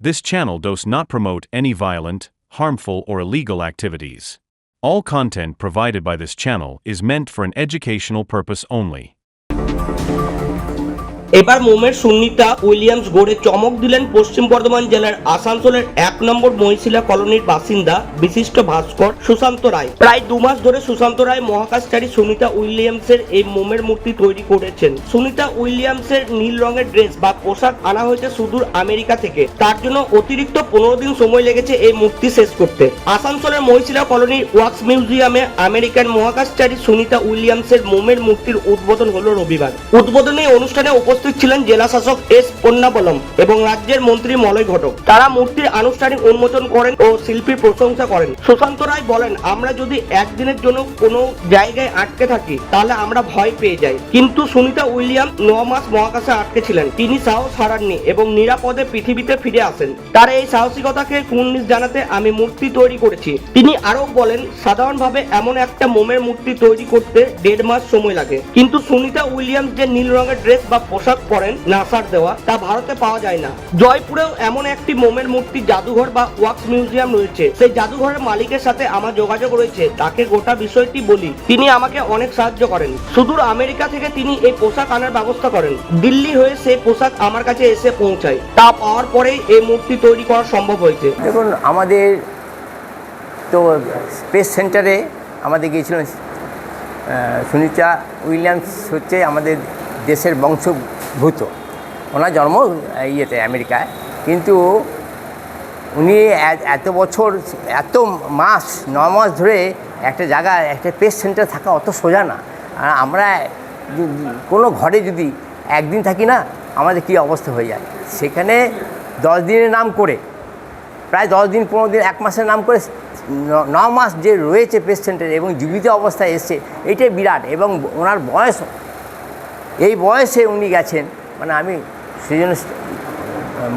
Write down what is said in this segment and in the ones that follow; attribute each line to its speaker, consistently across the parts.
Speaker 1: This channel does not promote any violent, harmful, or illegal activities. All content provided by this channel is meant for an educational purpose only.
Speaker 2: এবার মোমের সুন্নিতা Williams গড়ে চমক দিলেন পশ্চিম বর্ধমান জেলার আসানসোলের 1 নম্বর মহিশিলা কলোনির বাসিন্দা বিশিষ্ট ভাস্কর সুশান্ত রায়। প্রায় 2 মাস ধরে সুশান্ত রায় মহাকাশচারী সুনিতা উইলিয়ামসের এই মোমের মূর্তি তৈরি করেছেন। সুনিতা উইলিয়ামসের নীল রঙের ড্রেস বা পোশাক আনা হয়েছে সুদূর আমেরিকা থেকে। তার জন্য অতিরিক্ত 15 দিন সময় লেগেছে এই মূর্তি শেষ করতে। আসানসোলের মহিশিলা কলোনির ওয়াক্স মিউজিয়ামে আমেরিকান মহাকাশচারী সুনিতা উইলিয়ামসের মোমের মূর্তির উদ্বোধন হলো রবিবার। উদ্বোধনী অনুষ্ঠানে উপস্থিত ছিলেন জেলা শাসক এস পন্নাবলম এবং রাজ্যের মন্ত্রী মলয় ঘটক। তারা মূর্তির আনুষ্ঠানিক উন্মোচন করেন ও শিল্পীর প্রশংসা করেন। সুশান্ত রায় বলেন, আমরা যদি একদিনের জন্য কোনো জায়গায় আটকে থাকি তাহলে আমরা ভয় পেয়ে যাই, কিন্তু সুনিতা উইলিয়াম 9 মাস মহাকাশে আটকে ছিলেন। তিনি সাহস হারাননি এবং নিরাপদে পৃথিবীতে ফিরে আসেন। তার এই সাহসিকতাকে কুর্নিশ জানাতে আমি মূর্তি তৈরি করেছি। তিনি আরও বলেন, সাধারণভাবে এমন একটা মোমের মূর্তি তৈরি করতে 1.5 মাস সময় লাগে, কিন্তু সুনিতা উইলিয়ামস যে নীল রঙের ড্রেস বা পোশাক পরেন নাসার দেওয়া, তা ভারতে পাওয়া যায় না। জয়পুরেও এমন একটি মোমের মূর্তি জাদুঘর বা ওয়াক্স মিউজিয়াম রয়েছে। সেই জাদুঘরের মালিকের সাথে আমার যোগাযোগ রয়েছে। তাকে গোটা বিষয়টি বলি, তিনি আমাকে অনেক সাহায্য করেন। সুদূর আমেরিকা থেকে তিনি এই পোশাক আনার ব্যবস্থা করেন। দিল্লি হয়ে সেই পোশাক আমার কাছে এসে পৌঁছায়। তা পাওয়ার পরেই এই মূর্তি তৈরি করা সম্ভব হয়েছে।
Speaker 3: দেখুন, আমাদের তো স্পেস সেন্টারে আমাদের গিয়েছিলেন সুনিতা উইলিয়ামস হচ্ছে আমাদের দেশের বংশভূত। ওনার জন্ম আমেরিকায়, কিন্তু উনি এত বছর, এত মাস, 9 মাস ধরে একটা জায়গায়, একটা স্পেস সেন্টার থাকা অত সোজা না। আর আমরা কোনো ঘরে যদি একদিন থাকি না, আমাদের কী অবস্থা হয়ে যায়। সেখানে 10 দিনের নাম করে, প্রায় 10 দিন 15 দিন 1 মাসের নাম করে 9 মাস যে রয়েছে স্পেস সেন্টারে এবং জীবিত অবস্থায় এসছে, এইটাই বিরাট। এবং ওনার বয়স, এই বয়সে উনি গেছেন, মানে আমি সেই জন্য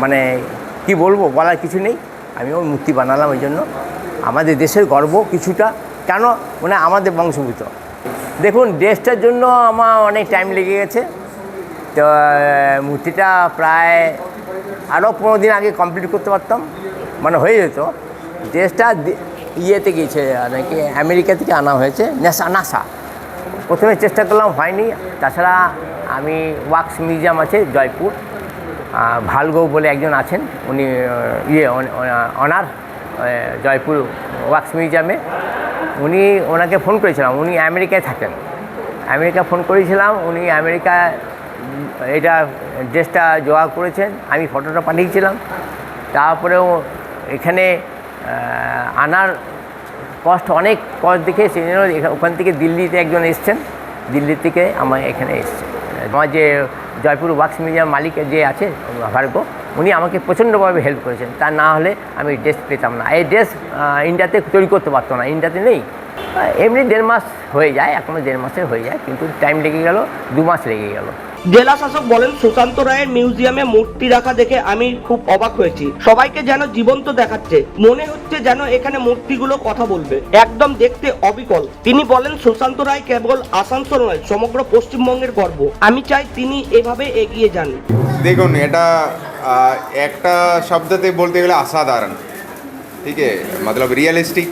Speaker 3: মানে কী বলবো, বলার কিছু নেই। আমি ওর মূর্তি বানালাম। ওই জন্য আমাদের দেশের গর্ব কিছুটা, কেন মানে আমাদের বংশভূত। দেখুন, ড্রেসটার জন্য আমার অনেক টাইম লেগে গেছে। তো মূর্তিটা প্রায় আরও 15 দিন আগে কমপ্লিট করতে পারতাম, মানে হয়ে যেত। ড্রেসটা ইয়েতে গিয়েছে, নাকি আমেরিকা থেকে আনা হয়েছে, নাসা। প্রথমে চেষ্টা করলাম, হয়নি। তাছাড়া আমি ওয়াক্স মিউজিয়াম আছে জয়পুর, ভালগো বলে একজন আছেন, উনি অনার জয়পুর ওয়াক্স মিউজিয়ামে। ওনাকে ফোন করেছিলাম, উনি আমেরিকায় থাকেন। আমেরিকা ফোন করেছিলাম, উনি আমেরিকায় এটা ড্রেসটা জোগাড় করেছেন। আমি ফটোটা পাঠিয়েছিলাম। তারপরেও এখানে আনার অনেক কষ্ট দেখে সেই জন্য ওখান থেকে দিল্লিতে একজন এসছেন, দিল্লি থেকে আমার এখানে এসছে। আমার যে জয়পুর ওয়াক্স মিউজিয়াম মালিক যে আছে ভার্গো, উনি আমাকে প্রচণ্ডভাবে হেল্প করেছেন। তা না হলে আমি ড্রেস পেতাম না। এই ড্রেস ইন্ডিয়াতে তৈরি করতে পারতো না, ইন্ডিয়াতে নেই। এমনি 1.5 মাস হয়ে যায়, এখনও 1.5 মাসের হয়ে যায়, কিন্তু টাইম লেগে গেল, 2 মাস লেগে গেল।
Speaker 2: জেলা শাসক বলেন, সুশান্ত রায়ের মিউজিয়ামে মূর্তি রাখা দেখে আমি খুব অবাক হয়েছি। সবাইকে যেন জীবন্ত দেখাচ্ছে, মনে হচ্ছে যেন এখানে মূর্তিগুলো কথা বলবে, একদম দেখতে অবিকল। তিনি বলেন, সুশান্ত রায় কেবল আসানসোল নয়, সমগ্র পশ্চিমবঙ্গের গর্ব। আমি চাই তিনি এভাবে এগিয়ে যান।
Speaker 4: দেখুন, এটা একটা শব্দতে বলতে গেলে অসাধারণ, ঠিক আছে, মতলব রিয়েলিস্টিক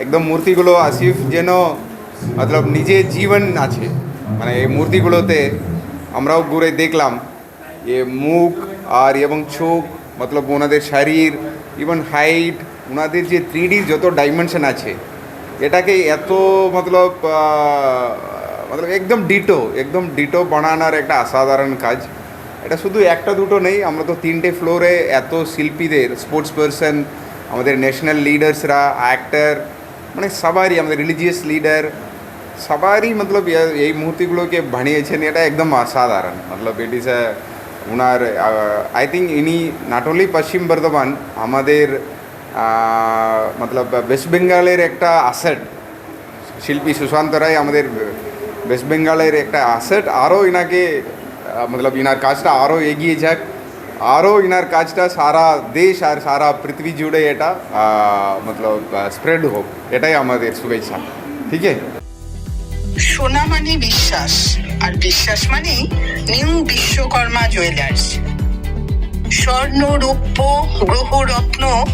Speaker 4: একদম। মূর্তিগুলো আসিফ যেন মতলব নিজের জীবন আছে। মানে এই মূর্তিগুলোতে আমরাও ঘুরে দেখলাম, এ মুখ আর এবং চোখ, মতলব ওনাদের শরীর, ইভেন হাইট, ওনাদের যে 3D যত ডাইমেনশন আছে, এটাকে এত মতলব একদম ডিটো বানানোর একটা অসাধারণ কাজ। এটা শুধু একটা দুটো নেই, আমরা তো 3টে ফ্লোরে এত শিল্পীদের, স্পোর্টস পারসন, আমাদের ন্যাশনাল লিডার্সরা, অ্যাক্টর, মানে সবারই, আমাদের রিলিজিয়াস লিডার সবারই মতলব এই মূর্তিগুলোকে বানিয়েছেন। এটা একদম অসাধারণ। মতলব it is honour I think ইনি নট অনলি পশ্চিম বর্ধমান, আমাদের মতলব ওয়েস্ট বেঙ্গলের একটা অ্যাসেট। শিল্পী সুশান্ত রায় আমাদের ওয়েস্ট বেঙ্গলের একটা অ্যাসেট। আরও ইনাকে মতলব ইনার কাজটা আরও এগিয়ে যাক, আরও ইনার কাজটা সারা দেশ আর সারা পৃথিবী জুড়ে এটা মতলব স্প্রেড হোক, এটাই আমাদের শুভেচ্ছা। ঠিক আছে।
Speaker 5: সোনা মানে বিশ্বাস, আর বিশ্বাস মানেই নিউ বিশ্বকর্মা জুয়েলার্স। স্বর্ণ, রৌপ্য, গ্রহরত্ন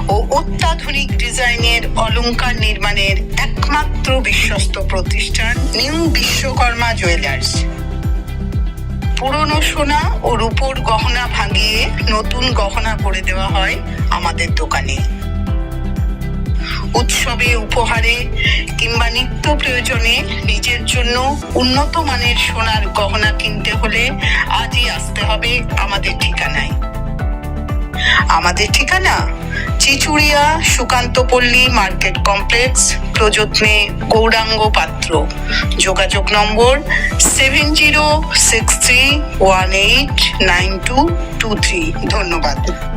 Speaker 5: ও অত্যাধুনিক ডিজাইনের অলংকার নির্মাণের একমাত্র বিশ্বস্ত প্রতিষ্ঠান নিউ বিশ্বকর্মা জুয়েলার্স। পুরনো সোনা ও রূপোর গহনা ভাঙিয়ে নতুন গহনা করে দেওয়া হয় আমাদের দোকানে। উৎসবে, উপহারে কিংবা নিত্য প্রয়োজনে নিজের জন্য উন্নত মানের সোনার গহনা কিনতে হলে আজই আসতে হবে আমাদের ঠিকানায়। আমাদের ঠিকানা চিচুড়িয়া সুকান্তপল্লী মার্কেট কমপ্লেক্স, প্রযত্নে গৌরাঙ্গ পাত্র। যোগাযোগ নম্বর 7063189223। ধন্যবাদ।